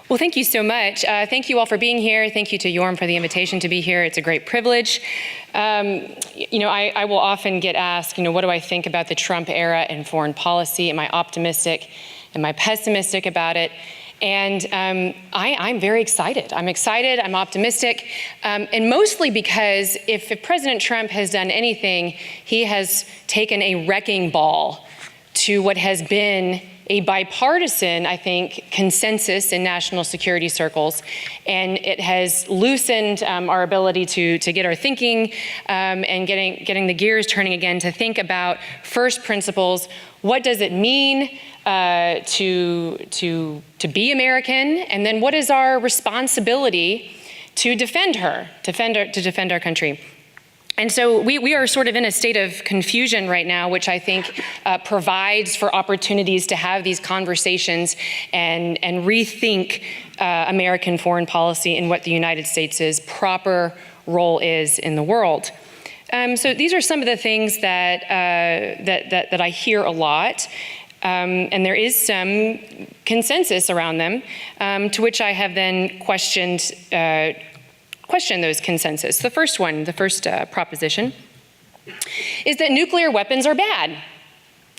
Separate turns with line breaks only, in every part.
Well, thank you so much. Thank you all for being here. Thank you to Jorm for the invitation to be here. It's a great privilege. I will often get asked, what do I think about the Trump era in foreign policy? Am I optimistic? Am I pessimistic about it? And I'm very excited. I'm excited, I'm optimistic, and mostly because if President Trump has done anything, he has taken a wrecking ball to what has been a bipartisan, I think, consensus in national security circles, and it has loosened our ability to get our thinking and getting the gears turning again to think about first principles. What does it mean to be American, and then what is our responsibility to defend our country? And so we are sort of in a state of confusion right now, which I think provides for opportunities to have these conversations and rethink American foreign policy and what the United States' proper role is in the world. So these are some of the things that I hear a lot. And there is some consensus around them, to which I have then questioned those consensus. The first proposition is that nuclear weapons are bad,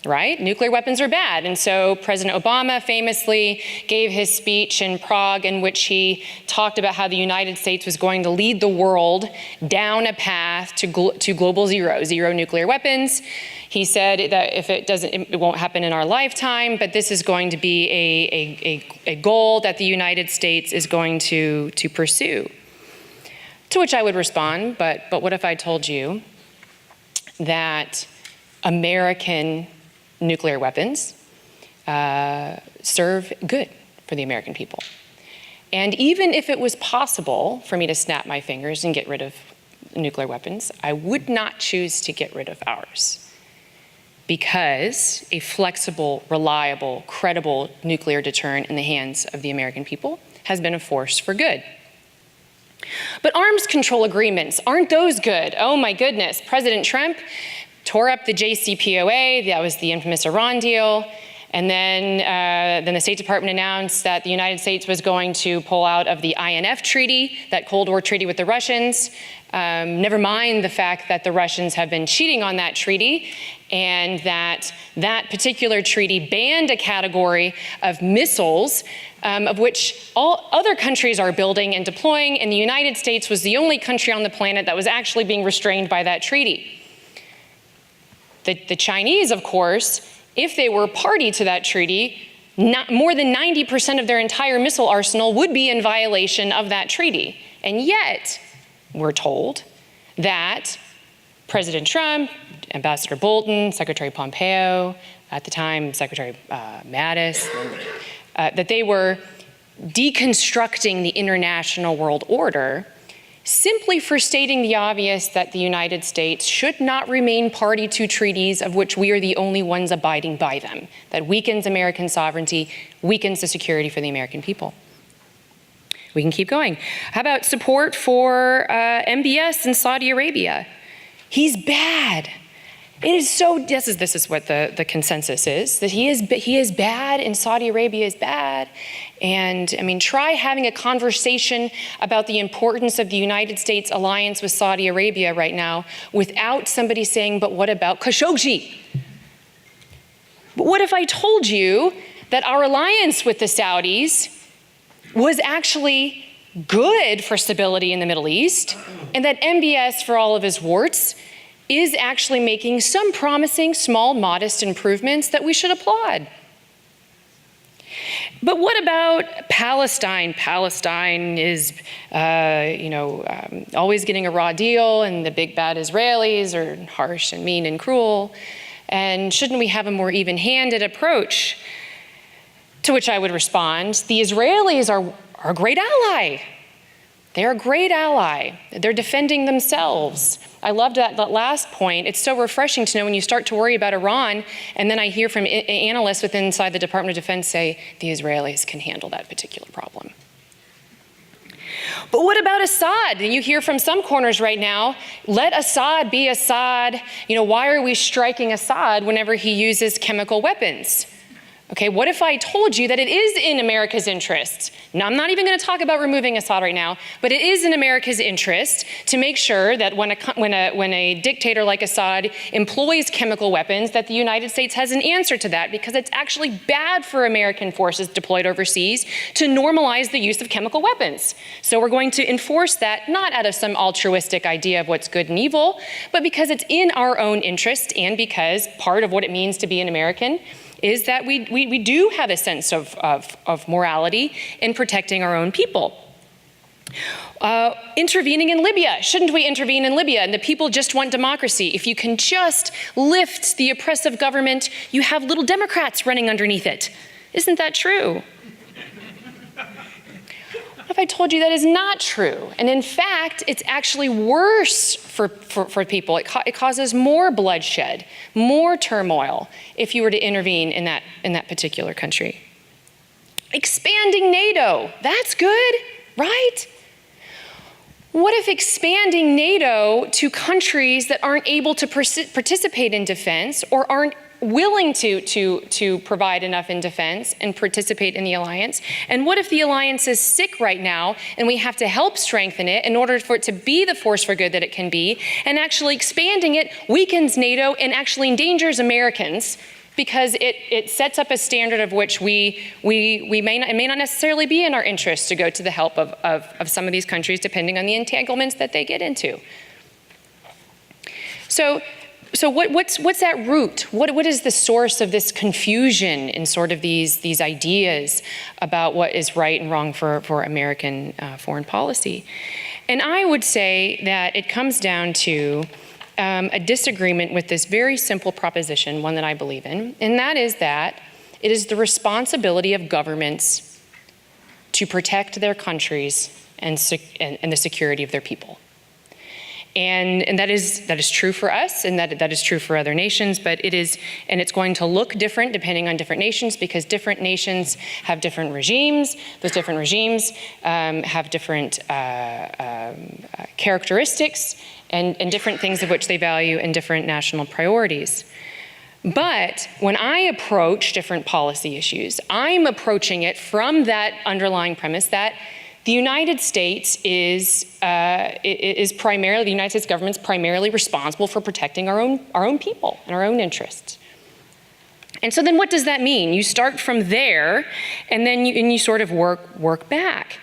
right? Nuclear weapons are bad. And so President Obama famously gave his speech in Prague in which he talked about how the United States was going to lead the world down a path to global zero nuclear weapons. He said that if it won't happen in our lifetime, but this is going to be a goal that the United States is going to pursue. To which I would respond, but what if I told you that American nuclear weapons serve good for the American people? And even if it was possible for me to snap my fingers and get rid of nuclear weapons, I would not choose to get rid of ours, because a flexible, reliable, credible nuclear deterrent in the hands of the American people has been a force for good. But arms control agreements, aren't those good? Oh my goodness, President Trump tore up the JCPOA, that was the infamous Iran deal, and then the State Department announced that the United States was going to pull out of the INF treaty, that Cold War treaty with the Russians. Never mind the fact that the Russians have been cheating on that treaty, and that particular treaty banned a category of missiles of which all other countries are building and deploying, and the United States was the only country on the planet that was actually being restrained by that treaty. The Chinese, of course, if they were party to that treaty, more than 90% of their entire missile arsenal would be in violation of that treaty. And yet, we're told that President Trump, Ambassador Bolton, Secretary Pompeo, at the time Secretary Mattis, that they were deconstructing the international world order simply for stating the obvious that the United States should not remain party to treaties of which we are the only ones abiding by them. That weakens American sovereignty, weakens the security for the American people. We can keep going. How about support for MBS in Saudi Arabia? He's bad. It is so, this is what the consensus is, that he is bad and Saudi Arabia is bad. And I mean, try having a conversation about the importance of the United States alliance with Saudi Arabia right now without somebody saying, but what about Khashoggi? But what if I told you that our alliance with the Saudis was actually good for stability in the Middle East, and that MBS, for all of his warts, is actually making some promising, small, modest improvements that we should applaud? But what about Palestine? Palestine is, always getting a raw deal, and the big bad Israelis are harsh and mean and cruel. And shouldn't we have a more even-handed approach? To which I would respond, the Israelis are a great ally. They're a great ally. They're defending themselves. I loved that last point. It's so refreshing to know when you start to worry about Iran, and then I hear from analysts inside the Department of Defense say the Israelis can handle that particular problem. But what about Assad? And you hear from some corners right now, let Assad be Assad. Why are we striking Assad whenever he uses chemical weapons? Okay, what if I told you that it is in America's interest? Now, I'm not even going to talk about removing Assad right now, but it is in America's interest to make sure that when a dictator like Assad employs chemical weapons, that the United States has an answer to that, because it's actually bad for American forces deployed overseas to normalize the use of chemical weapons. So we're going to enforce that, not out of some altruistic idea of what's good and evil, but because it's in our own interest, and because part of what it means to be an American is that we do have a sense of morality in protecting our own people. Intervening in Libya. Shouldn't we intervene in Libya? And the people just want democracy. If you can just lift the oppressive government, you have little Democrats running underneath it. Isn't that true? What if I told you that is not true? And in fact, it's actually worse for people. It causes more bloodshed, more turmoil if you were to intervene in that particular country. Expanding NATO, that's good, right? What if expanding NATO to countries that aren't able to participate in defense, or aren't willing to provide enough in defense and participate in the alliance? And what if the alliance is sick right now and we have to help strengthen it in order for it to be the force for good that it can be, and actually expanding it weakens NATO and actually endangers Americans, because it sets up a standard of which it may not necessarily be in our interest to go to the help of some of these countries, depending on the entanglements that they get into. So what's that root? What is the source of this confusion in sort of these ideas about what is right and wrong for American foreign policy? And I would say that it comes down to a disagreement with this very simple proposition, one that I believe in, and that is that it is the responsibility of governments to protect their countries and the security of their people. And that is true for us, and that is true for other nations, but it's going to look different depending on different nations, because different nations have different regimes. Those different regimes have different characteristics and different things of which they value, and different national priorities. But when I approach different policy issues, I'm approaching it from that underlying premise that the United States primarily, the United States government's primarily responsible for protecting our own people and our own interests. And so then what does that mean? You start from there, and then you sort of work back.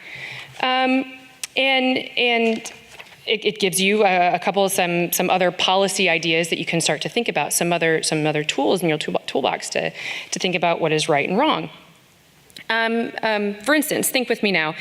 It gives you a couple of some other policy ideas that you can start to think about, some other tools in your toolbox to think about what is right and wrong. For instance, think with me now.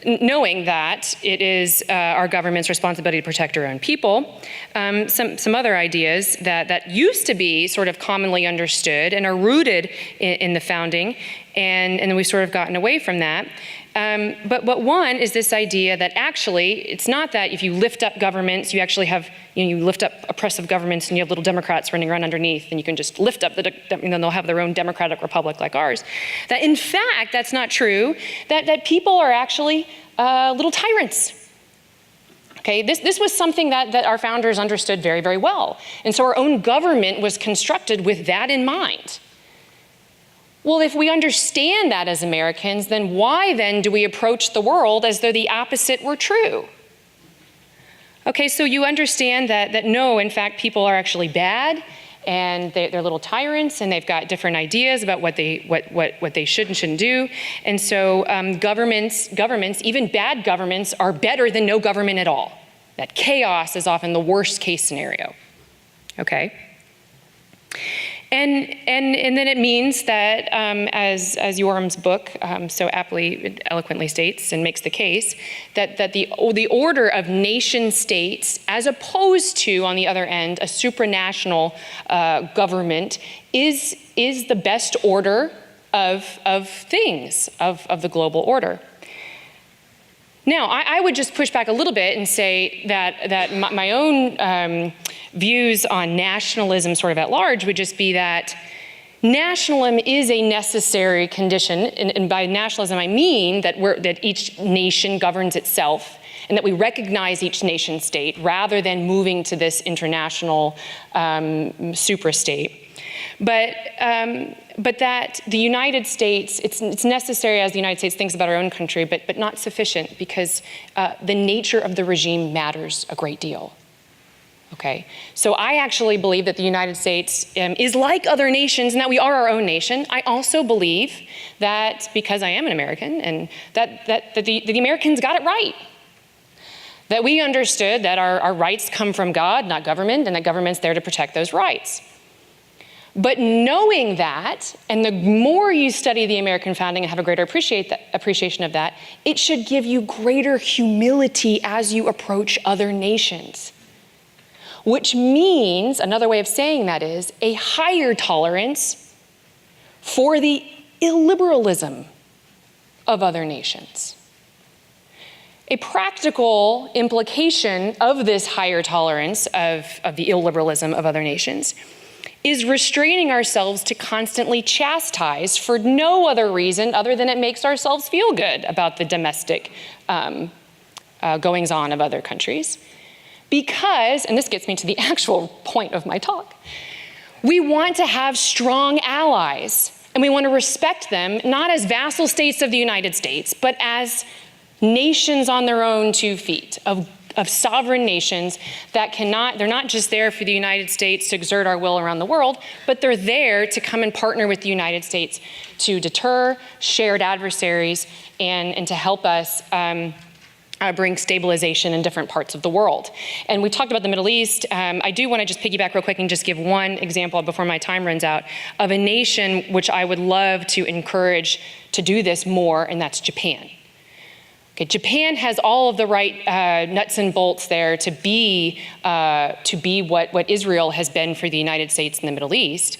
Knowing that it is our government's responsibility to protect our own people, some other ideas that used to be sort of commonly understood and are rooted in the founding, and then we've sort of gotten away from that. But one is this idea that actually it's not that if you lift up governments, you actually have, you lift up oppressive governments and you have little Democrats running around underneath, and you can just lift up and then they'll have their own democratic republic like ours. That in fact, that's not true, that people are actually little tyrants. Okay, this was something that our founders understood very, very well. And so our own government was constructed with that in mind. Well, if we understand that as Americans, then why then do we approach the world as though the opposite were true? Okay, so you understand that no, in fact, people are actually bad, and they're little tyrants, and they've got different ideas about what they should and shouldn't do. And so governments, even bad governments, are better than no government at all. That chaos is often the worst case scenario. Okay? And then it means that, as Yoram's book so aptly, eloquently states and makes the case, that the order of nation states, as opposed to, on the other end, a supranational government, is the best order of things, of the global order. Now, I would just push back a little bit and say that my own views on nationalism sort of at large would just be that nationalism is a necessary condition, and by nationalism I mean that each nation governs itself, and that we recognize each nation state rather than moving to this international suprastate. But that the United States, it's necessary as the United States thinks about our own country, but not sufficient, because the nature of the regime matters a great deal. Okay, so I actually believe that the United States is like other nations and that we are our own nation. I also believe that, because I am an American, and that the Americans got it right. That we understood that our rights come from God, not government, and that government's there to protect those rights. But knowing that, and the more you study the American founding and have a greater appreciation of that, it should give you greater humility as you approach other nations. Which means, another way of saying that is, a higher tolerance for the illiberalism of other nations. A practical implication of this higher tolerance of the illiberalism of other nations is restraining ourselves to constantly chastise for no other reason other than it makes ourselves feel good about the domestic goings-on of other countries. Because, and this gets me to the actual point of my talk, we want to have strong allies, and we want to respect them not as vassal states of the United States, but as nations on their own 2 feet, of sovereign nations that they're not just there for the United States to exert our will around the world, but they're there to come and partner with the United States to deter shared adversaries and to help us bring stabilization in different parts of the world. And we talked about the Middle East. I do want to just piggyback real quick and just give one example before my time runs out of a nation which I would love to encourage to do this more, and that's Japan. Okay, Japan has all of the right nuts and bolts there to be what Israel has been for the United States in the Middle East.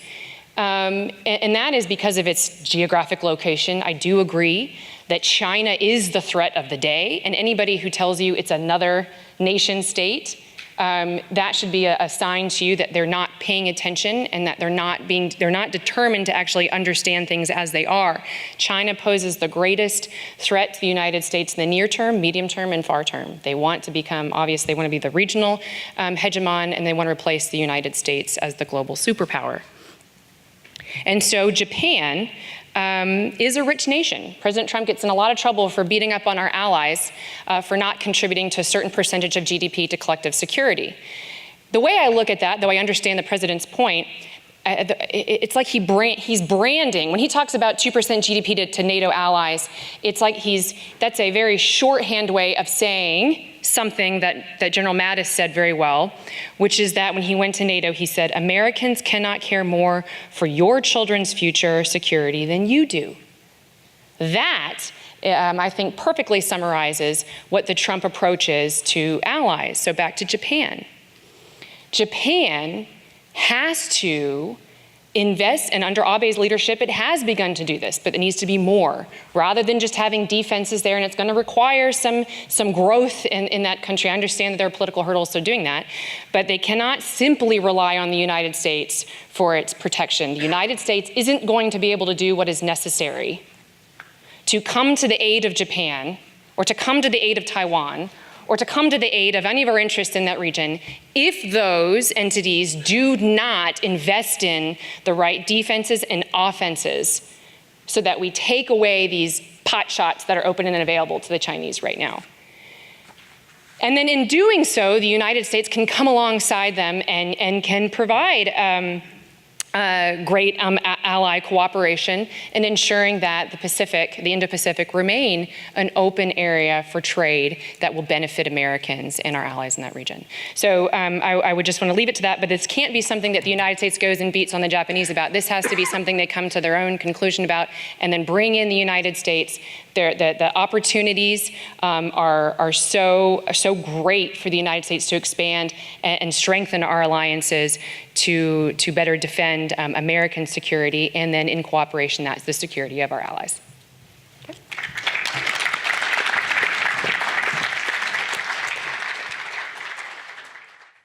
And that is because of its geographic location. I do agree that China is the threat of the day, and anybody who tells you it's another nation state, that should be a sign to you that they're not paying attention and that they're not determined to actually understand things as they are. China poses the greatest threat to the United States in the near term, medium term, and far term. They want to become, obviously, they want to be the regional hegemon, and they want to replace the United States as the global superpower. And so Japan is a rich nation. President Trump gets in a lot of trouble for beating up on our allies for not contributing to a certain percentage of GDP to collective security. The way I look at that, though I understand the president's point, it's like he's branding. When he talks about 2% GDP to NATO allies, it's like that's a very shorthand way of saying something that General Mattis said very well, which is that when he went to NATO, he said, Americans cannot care more for your children's future security than you do. That, I think, perfectly summarizes what the Trump approach is to allies. So back to Japan. Japan has to invest, and under Abe's leadership, it has begun to do this, but it needs to be more. Rather than just having defenses there, and it's going to require some growth in that country. I understand that there are political hurdles to doing that, but they cannot simply rely on the United States for its protection. The United States isn't going to be able to do what is necessary to come to the aid of Japan, or to come to the aid of Taiwan, or to come to the aid of any of our interests in that region if those entities do not invest in the right defenses and offenses so that we take away these pot shots that are open and available to the Chinese right now. And then in doing so, the United States can come alongside them and can provide great ally cooperation in ensuring that the Indo-Pacific remain an open area for trade that will benefit Americans and our allies in that region. So I would just want to leave it to that, but this can't be something that the United States goes and beats on the Japanese about. This has to be something they come to their own conclusion about and then bring in the United States. The opportunities are so great for the United States to expand and strengthen our alliances to better defend American security, and then in cooperation, that's the security of our allies. Okay.